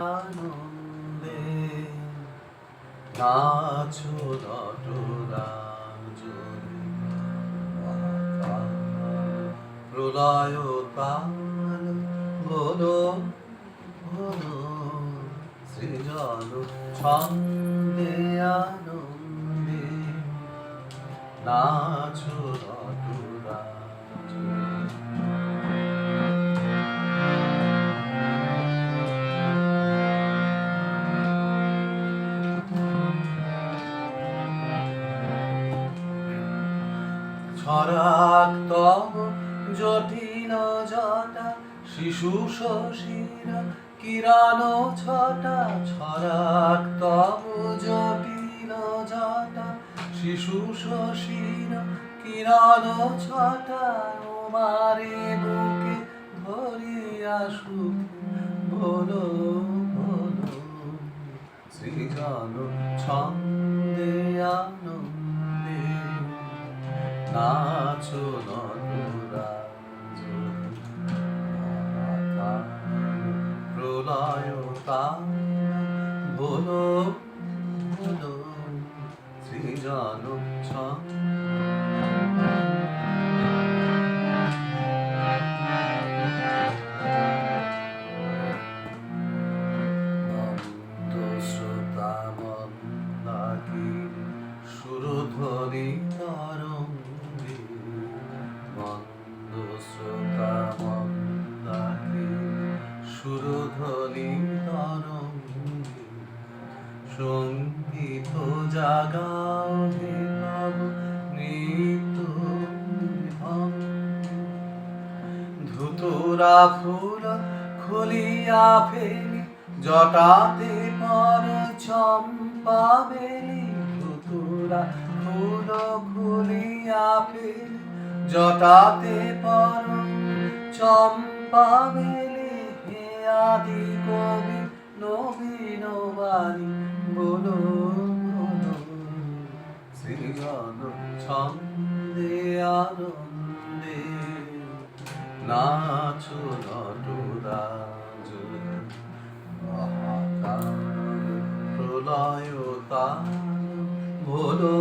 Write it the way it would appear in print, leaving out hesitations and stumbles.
আনন্দে নাচো নটরাজ প্রলয় তাল বলো বলো সৃজন ছন্দে আনন্দে নাচো নটরাজ ছড়াক তব জটিল জটা শিশু শশীর কিরণ ছটা ছড়াক তব জটিল জটা শিশু শশীর কিরণ ছটা তোমারে বুকে ধরিয়া সুখে বলো বলো সৃজন ছন্দে আনন্দে নাচো নটরাজ প্রলয় তাল বলো বলো সৃজন শ্রোতা মন্দাকি সুরধ্বনি তরঙ্গে মন্দ শ্রোতা মন্দাকি সুরধ্বনি তরঙ্গে সঙ্গীত জাগাও হে তব নৃত্য ধুতুরা ফুল খুলিয়া ফেলি জটাতে পর চম্পা বেলি ধুতুরা ফুল খুলিয়া ফেলি জটাতে পর চম্পা বেলি হে আদি কবি নবীন বাণী বলো বলো সৃজন ছন্দে আনন্দে নাচো নটরাজ প্রলয় তাল বলো